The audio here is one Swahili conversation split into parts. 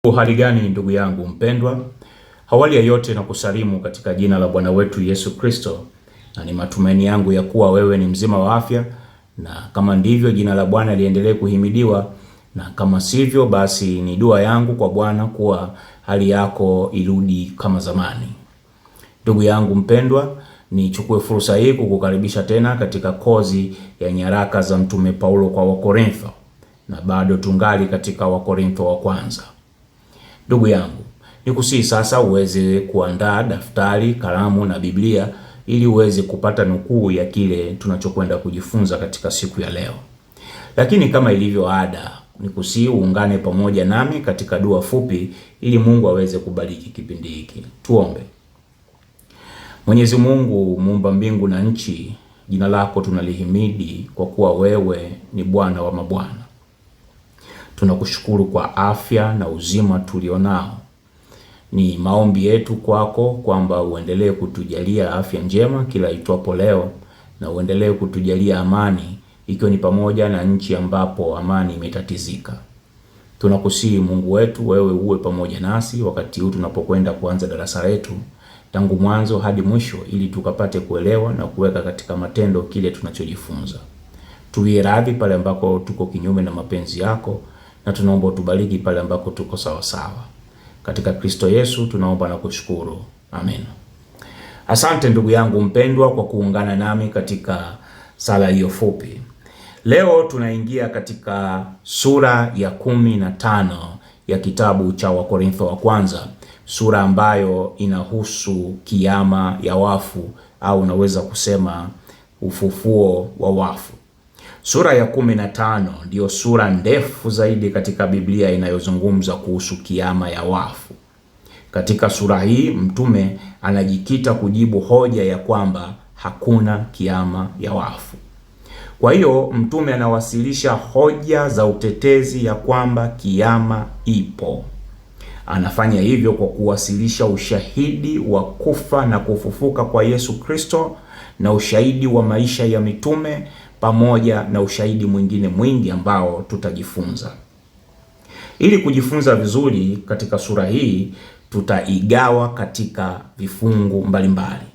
Uhali gani ndugu yangu mpendwa? Awali ya yote na kusalimu katika jina la Bwana wetu Yesu Kristo, na ni matumaini yangu ya kuwa wewe ni mzima wa afya, na kama ndivyo jina la Bwana liendelee kuhimidiwa, na kama sivyo basi ni dua yangu kwa Bwana kuwa hali yako irudi kama zamani. Ndugu yangu mpendwa, nichukue fursa hii kukukaribisha tena katika kozi ya nyaraka za Mtume Paulo kwa Wakorintho, na bado tungali katika Wakorintho wa kwanza. Ndugu yangu, nikusihi sasa uweze kuandaa daftari, kalamu na Biblia ili uweze kupata nukuu ya kile tunachokwenda kujifunza katika siku ya leo. Lakini kama ilivyo ada, nikusihi uungane pamoja nami katika dua fupi ili Mungu aweze kubariki kipindi hiki. Tuombe. Mwenyezi Mungu, muumba mbingu na nchi, jina lako tunalihimidi kwa kuwa wewe ni Bwana wa mabwana. Tunakushukuru kwa afya na uzima tulionao. Ni maombi yetu kwako kwamba uendelee kutujalia afya njema kila itwapo leo, na uendelee kutujalia amani, ikiwa ni pamoja na nchi ambapo amani imetatizika. Tunakusihi Mungu wetu, wewe uwe pamoja nasi wakati huu tunapokwenda kuanza darasa letu tangu mwanzo hadi mwisho, ili tukapate kuelewa na kuweka katika matendo kile tunachojifunza. Tuwie radhi pale ambako tuko kinyume na mapenzi yako, na tunaomba utubariki pale ambako tuko sawa sawa. Katika Kristo Yesu tunaomba na kushukuru. Amen. Asante ndugu yangu mpendwa kwa kuungana nami katika sala hiyo fupi. Leo tunaingia katika sura ya 15 ya kitabu cha Wakorintho wa kwanza, sura ambayo inahusu kiyama ya wafu, au unaweza kusema ufufuo wa wafu. Sura ya 15 ndiyo sura ndefu zaidi katika Biblia inayozungumza kuhusu kiyama ya wafu. Katika sura hii mtume anajikita kujibu hoja ya kwamba hakuna kiyama ya wafu. Kwa hiyo mtume anawasilisha hoja za utetezi ya kwamba kiyama ipo. Anafanya hivyo kwa kuwasilisha ushahidi wa kufa na kufufuka kwa Yesu Kristo, na ushahidi wa maisha ya mitume, pamoja na ushahidi mwingine mwingi ambao tutajifunza. Ili kujifunza vizuri katika sura hii, tutaigawa katika vifungu mbalimbali.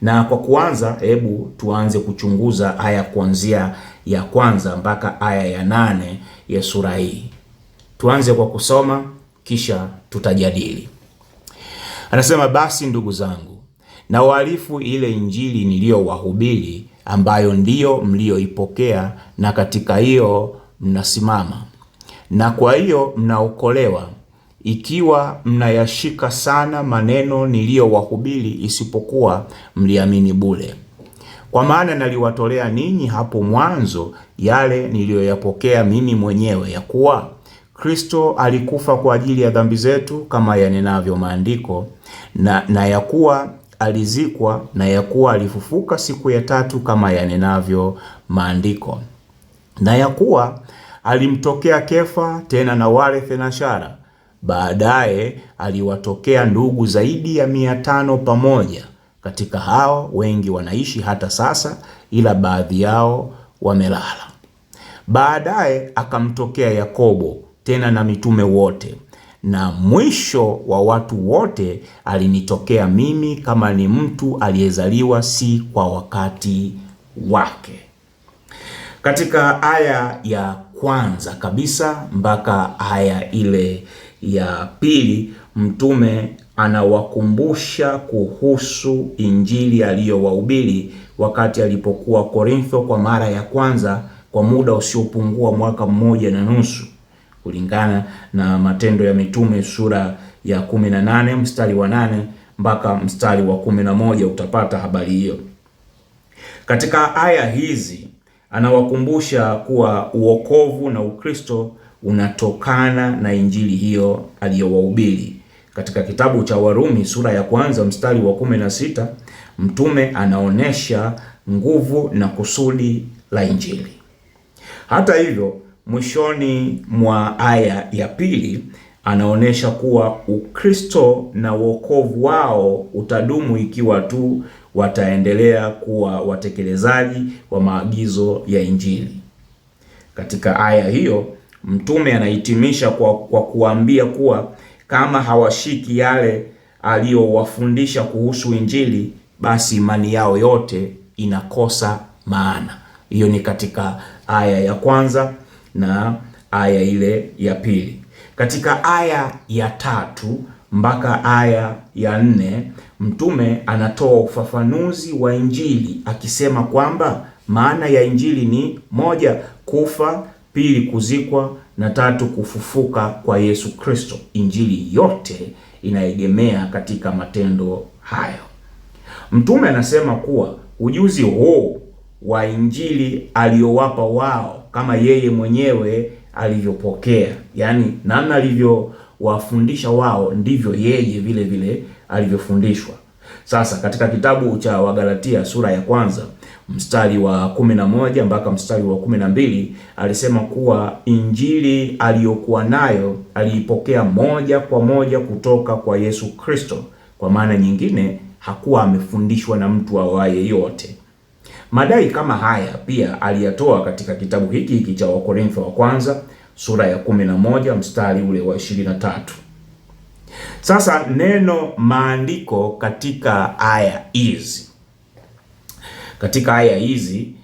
Na kwa kuanza, hebu tuanze kuchunguza aya kuanzia ya kwanza mpaka aya ya 8 ya sura hii. Tuanze kwa kusoma kisha tutajadili. Anasema, basi ndugu zangu, na waarifu ile injili niliyowahubiri, ambayo ndiyo mlioipokea, na katika hiyo mnasimama, na kwa hiyo mnaokolewa, ikiwa mnayashika sana maneno niliyowahubiri, isipokuwa mliamini bure. Kwa maana naliwatolea ninyi hapo mwanzo yale niliyoyapokea mimi mwenyewe, ya kuwa Kristo alikufa kwa ajili ya dhambi zetu kama yanenavyo maandiko, na ya kuwa alizikwa, na ya kuwa alifufuka siku ya tatu kama yanenavyo maandiko, na ya kuwa alimtokea Kefa, tena na wale thenashara. Baadaye aliwatokea ndugu zaidi ya 500 pamoja. Katika hao wengi wanaishi hata sasa, ila baadhi yao wamelala. Baadaye akamtokea Yakobo, tena na mitume wote, na mwisho wa watu wote alinitokea mimi, kama ni mtu aliyezaliwa si kwa wakati wake. Katika aya ya kwanza kabisa mpaka aya ile ya pili, mtume anawakumbusha kuhusu injili aliyowahubiri wakati alipokuwa Korintho kwa mara ya kwanza, kwa muda usiopungua 1.5 mwaka, kulingana na Matendo ya Mitume sura ya 18 mstari wa 8 mpaka mstari wa 11, utapata habari hiyo. Katika aya hizi anawakumbusha kuwa uokovu na Ukristo unatokana na injili hiyo aliyowahubiri. Katika kitabu cha Warumi sura ya 1 mstari wa 16, mtume anaonesha nguvu na kusudi la injili. Hata hivyo, mwishoni mwa aya ya pili anaonesha kuwa Ukristo na wokovu wao utadumu ikiwa tu wataendelea kuwa watekelezaji wa maagizo ya injili. Katika aya hiyo Mtume anahitimisha kwa kuambia kuwa kama hawashiki yale aliyowafundisha kuhusu Injili, basi imani yao yote inakosa maana. Hiyo ni katika aya ya kwanza na aya ile ya pili. Katika aya ya 3 mpaka aya ya 4, mtume anatoa ufafanuzi wa Injili akisema kwamba maana ya Injili ni 1, kufa; 2, kuzikwa; na 3, kufufuka kwa Yesu Kristo. Injili yote inaegemea katika matendo hayo. Mtume anasema kuwa ujuzi huu wa Injili aliyowapa wao kama yeye mwenyewe alivyopokea, yani namna alivyowafundisha wao ndivyo yeye vile vile alivyofundishwa. Sasa katika kitabu cha Wagalatia sura ya kwanza mstari wa 11 mpaka mstari wa 12 alisema kuwa Injili aliyokuwa nayo aliipokea moja kwa moja kutoka kwa Yesu Kristo. Kwa maana nyingine, hakuwa amefundishwa na mtu awaye yote. Madai kama haya pia aliyatoa katika kitabu hiki cha Wakorintho wa kwanza sura ya 11 mstari ule wa 23. Sasa neno maandiko katika aya hizi katika aya hii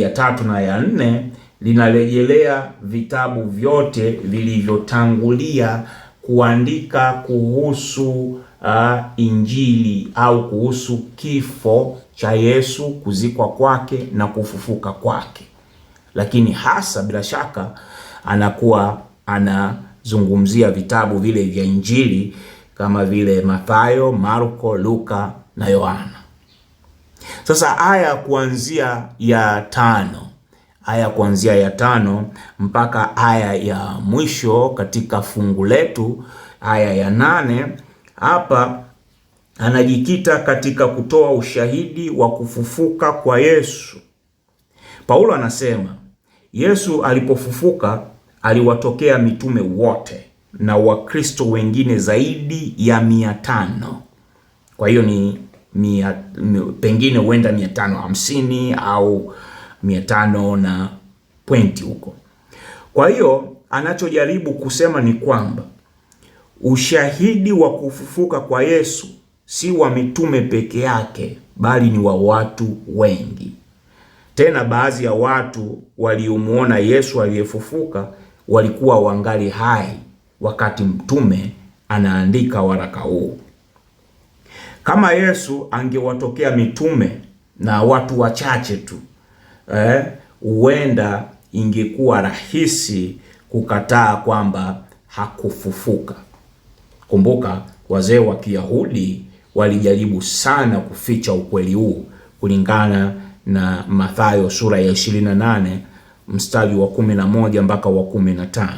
ya 3 na ya 4 linarejelea vitabu vyote vilivyotangulia kuandika kuhusu Injili au kuhusu kifo cha Yesu, kuzikwa kwake na kufufuka kwake. Lakini hasa bila shaka anakuwa anazungumzia vitabu vile vya Injili kama vile Mathayo, Marko, Luka na Yohana. Sasa aya kuanzia ya 5 mpaka aya ya mwisho katika fungu letu, aya ya 8, hapa anajikita katika kutoa ushahidi wa kufufuka kwa Yesu. Paulo anasema Yesu alipofufuka aliwatokea mitume wote na Wakristo wengine zaidi ya 500. Kwa hiyo ni pengine huenda 550 au 500 na pointi huko. Kwa hiyo anachojaribu kusema ni kwamba ushahidi wa kufufuka kwa Yesu si wa mitume peke yake, bali ni wa watu wengi. Tena baadhi ya watu waliomuona Yesu aliyefufuka walikuwa wangali hai wakati mtume anaandika waraka huu. Kama Yesu angewatokea mitume na watu wachache tu, huenda ingekuwa rahisi kukataa kwamba hakufufuka. Kumbuka, wazee wa Kiyahudi walijaribu sana kuficha ukweli huu kulingana na Mathayo sura ya 28 mstari wa 11 mpaka wa 15.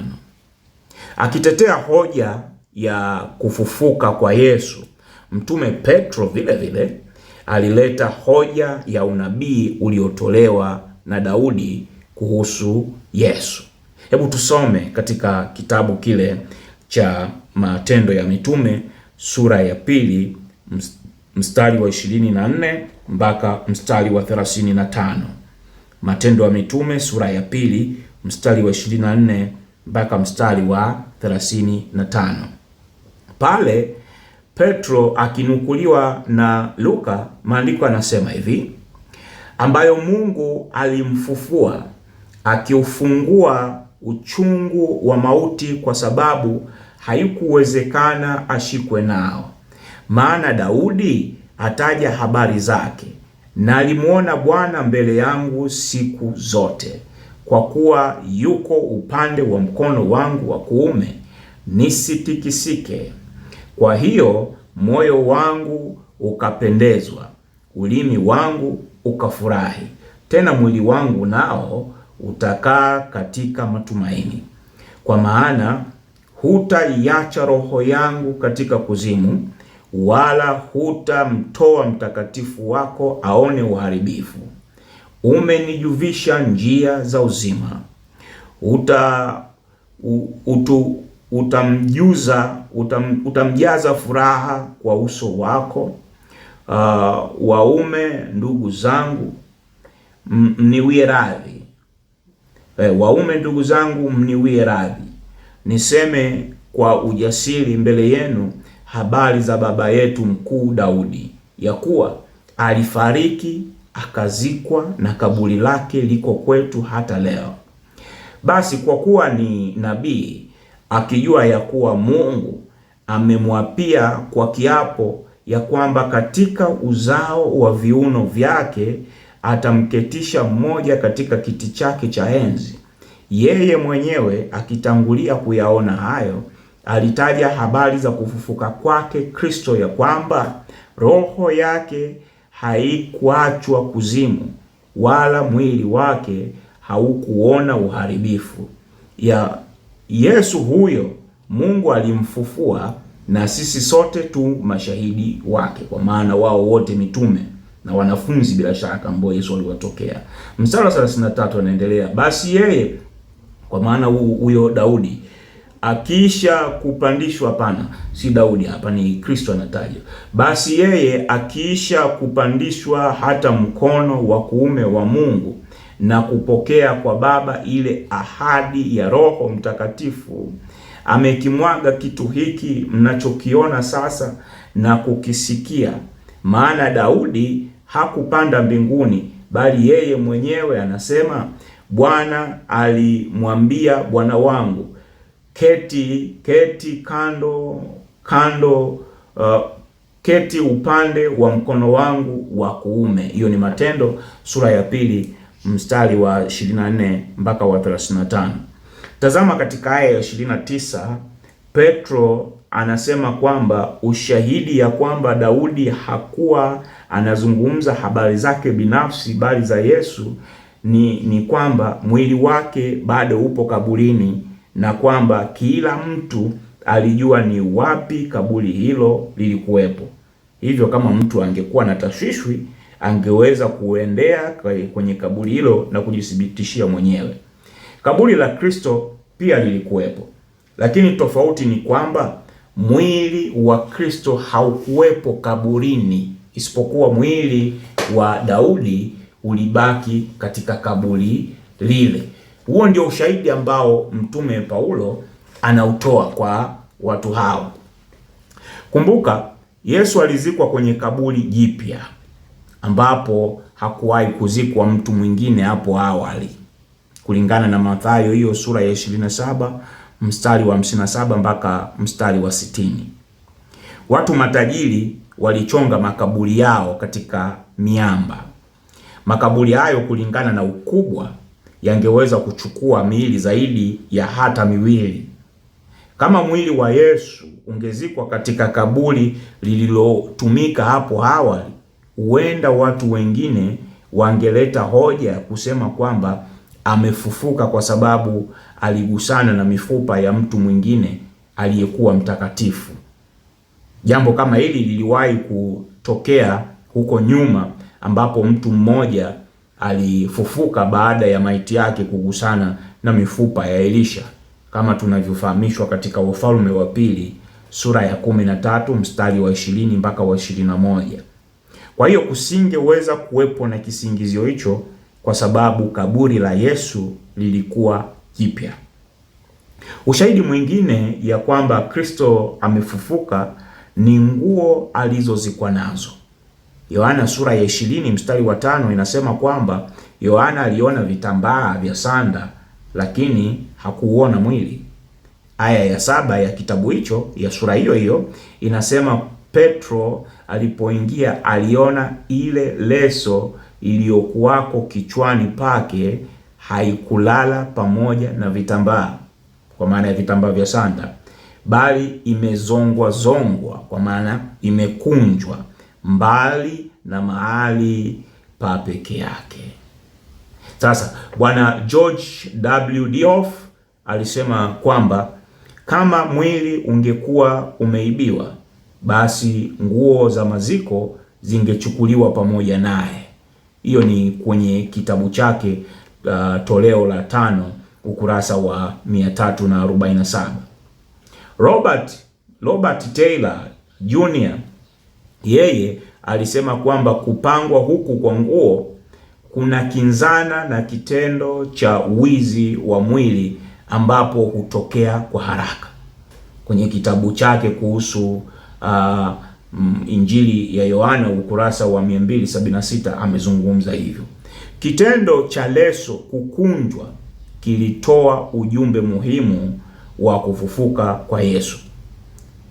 Akitetea hoja ya kufufuka kwa Yesu, Mtume Petro vile vile alileta hoja ya unabii uliotolewa na Daudi kuhusu Yesu. Hebu tusome katika kitabu kile cha Matendo ya Mitume sura ya 2 mstari wa 24 mpaka mstari wa 35. Matendo ya Mitume sura ya 2 mstari wa 24 mpaka mstari wa 35. Pale Petro akinukuliwa na Luka, maandiko anasema hivi: ambayo Mungu alimfufua akiufungua uchungu wa mauti, kwa sababu haikuwezekana ashikwe nao. Maana Daudi ataja habari zake, na alimuona Bwana mbele yangu siku zote, kwa kuwa yuko upande wa mkono wangu wa kuume, nisitikisike. Kwa hiyo moyo wangu ukapendezwa, ulimi wangu ukafurahi, tena mwili wangu nao utakaa katika matumaini. Kwa maana hutaiacha roho yangu katika kuzimu, wala hutamtoa mtakatifu wako aone uharibifu. Umenijuvisha njia za uzima, utamjaza furaha kwa uso wako. Waume ndugu zangu, mniwie radhi, Waume ndugu zangu, mniwie radhi niseme kwa ujasiri mbele yenu habari za baba yetu mkuu Daudi, ya kuwa alifariki akazikwa, na kaburi lake liko kwetu hata leo. Basi kwa kuwa ni nabii, akijua ya kuwa Mungu amemwapia kwa kiapo ya kwamba katika uzao wa viuno vyake atamketisha mmoja katika kiti chake cha enzi, yeye mwenyewe akitangulia kuyaona hayo, alitaja habari za kufufuka kwake Kristo, ya kwamba roho yake haikuachwa kuzimu, wala mwili wake haukuona uharibifu. Ya Yesu huyo Mungu alimfufua, na sisi sote tu mashahidi wake, kwa maana wao wote mitume na wanafunzi bila shaka ambao Yesu aliwatokea. Mstari wa 33 anaendelea, basi yeye, kwa maana huyo Daudi, akiisha kupandishwa, hapana, si Daudi hapa, ni Kristo anatajwa. Basi yeye akiisha kupandishwa hata mkono wa kuume wa Mungu, na kupokea kwa Baba ile ahadi ya Roho Mtakatifu, amekimwaga kitu hiki mnachokiona sasa na kukisikia. Maana Daudi hakupanda mbinguni, bali yeye mwenyewe anasema, Bwana alimwambia Bwana wangu, keti keti upande wa mkono wangu wa kuume. Hiyo ni Matendo sura ya 2 mstari wa 24 mpaka wa 35. Tazama katika aya ya 29, Petro anasema kwamba ushahidi ya kwamba Daudi hakuwa anazungumza habari zake binafsi bali za Yesu ni kwamba mwili wake bado upo kaburini, na kwamba kila mtu alijua ni wapi kaburi hilo lilikuwepo. Hivyo kama mtu angekuwa na tashwishwi, angeweza kuendea kwenye kaburi hilo na kujithibitishia mwenyewe. Kaburi la Kristo pia lilikuwepo, lakini tofauti ni kwamba mwili wa Kristo haukuwepo kaburini, isipokuwa mwili wa Daudi ulibaki katika kaburi lile. Huo ndio ushahidi ambao Mtume Paulo anautoa kwa watu hao. Kumbuka, Yesu alizikwa kwenye kaburi jipya ambapo hakuwahi kuzikwa mtu mwingine hapo awali, kulingana na Mathayo hiyo sura ya 27 mstari wa 57 mpaka mstari wa 60. Watu matajiri walichonga makaburi yao katika miamba. Makaburi hayo kulingana na ukubwa yangeweza kuchukua miili zaidi ya hata miwili. Kama mwili wa Yesu ungezikwa katika kaburi lililotumika hapo awali, huenda watu wengine wangeleta hoja ya kusema kwamba amefufuka kwa sababu aligusana na mifupa ya mtu mwingine aliyekuwa mtakatifu. Jambo kama hili liliwahi kutokea huko nyuma, ambapo mtu mmoja alifufuka baada ya maiti yake kugusana na mifupa ya Elisha, kama tunavyofahamishwa katika Wafalme wa Pili sura ya 13 mstari wa 20 mpaka wa 21. Kwa hiyo kusingeweza kuwepo na kisingizio hicho, kwa sababu kaburi la Yesu lilikuwa jipya. Ushahidi mwingine ya kwamba Kristo amefufuka ni nguo alizozikwa nazo. Yohana sura ya 20 mstari wa 5 inasema kwamba Yohana aliona vitambaa vya sanda, lakini hakuuona mwili. Aya ya 7 ya kitabu hicho ya sura hiyo hiyo inasema Petro alipoingia aliona ile leso iliyokuwako kichwani pake haikulala pamoja na vitambaa, kwa maana ya vitambaa vya sanda, bali imezongwa, kwa maana imekunjwa mbali na mahali pa peke yake. Sasa Bwana George W. Diof alisema kwamba kama mwili ungekuwa umeibiwa, basi nguo za maziko zingechukuliwa pamoja naye. Hiyo ni kwenye kitabu chake toleo la 5 ukurasa wa 347. Robert Taylor Jr. yeye alisema kwamba kupangwa huku kwa nguo kuna kinzana na kitendo cha wizi wa mwili ambapo hutokea kwa haraka. Kwenye kitabu chake kuhusu Injili ya Yohana ukurasa wa 276 amezungumza hivyo. Kitendo cha leso kukunjwa kilitoa ujumbe muhimu wa kufufuka kwa Yesu.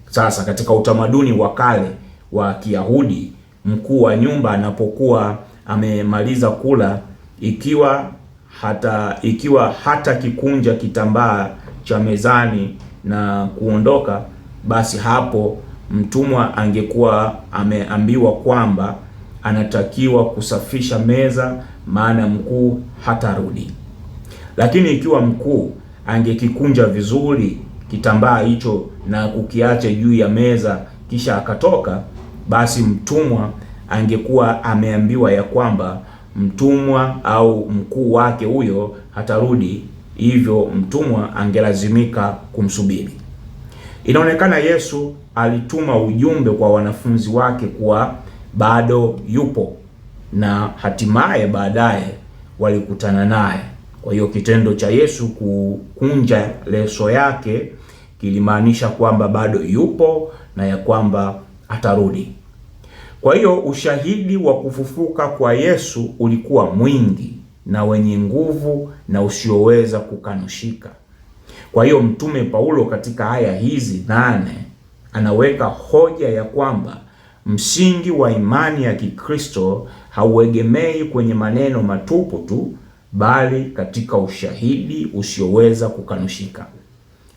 Sasa katika utamaduni wa kale wa Kiyahudi, mkuu wa nyumba anapokuwa amemaliza kula, ikiwa hata kikunja kitambaa cha mezani na kuondoka, basi hapo mtumwa angekuwa ameambiwa kwamba anatakiwa kusafisha meza, maana mkuu hatarudi. Lakini ikiwa mkuu angekikunja vizuri kitambaa hicho na kukiacha juu ya meza kisha akatoka, basi mtumwa angekuwa ameambiwa ya kwamba mtumwa au mkuu wake huyo hatarudi, hivyo mtumwa angelazimika kumsubiri. Inaonekana Yesu alituma ujumbe kwa wanafunzi wake kuwa bado yupo, na hatimaye baadaye walikutana naye. Kwa hiyo kitendo cha Yesu kukunja leso yake kilimaanisha kwamba bado yupo na ya kwamba atarudi. Kwa hiyo ushahidi wa kufufuka kwa Yesu ulikuwa mwingi na wenye nguvu na usioweza kukanushika. Kwa hiyo Mtume Paulo katika aya hizi 8 anaweka hoja ya kwamba msingi wa imani ya Kikristo hauegemei kwenye maneno matupu tu, bali katika ushahidi usioweza kukanushika.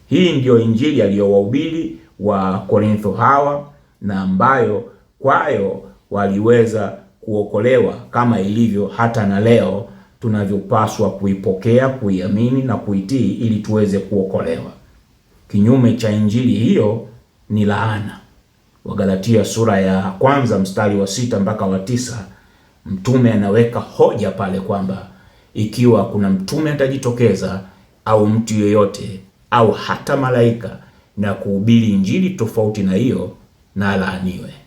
Hii ndiyo Injili aliyowahubiri wa Korintho hawa, na ambayo kwayo waliweza kuokolewa, kama ilivyo hata na leo tunavyopaswa kuipokea, kuiamini na kuitii ili tuweze kuokolewa. Kinyume cha Injili hiyo ni laana. Wagalatia sura ya 1 mstari wa 6 mpaka wa 9, mtume anaweka hoja pale kwamba ikiwa kuna mtume atajitokeza au mtu yeyote au hata malaika na kuhubiri injili tofauti na hiyo, na laaniwe.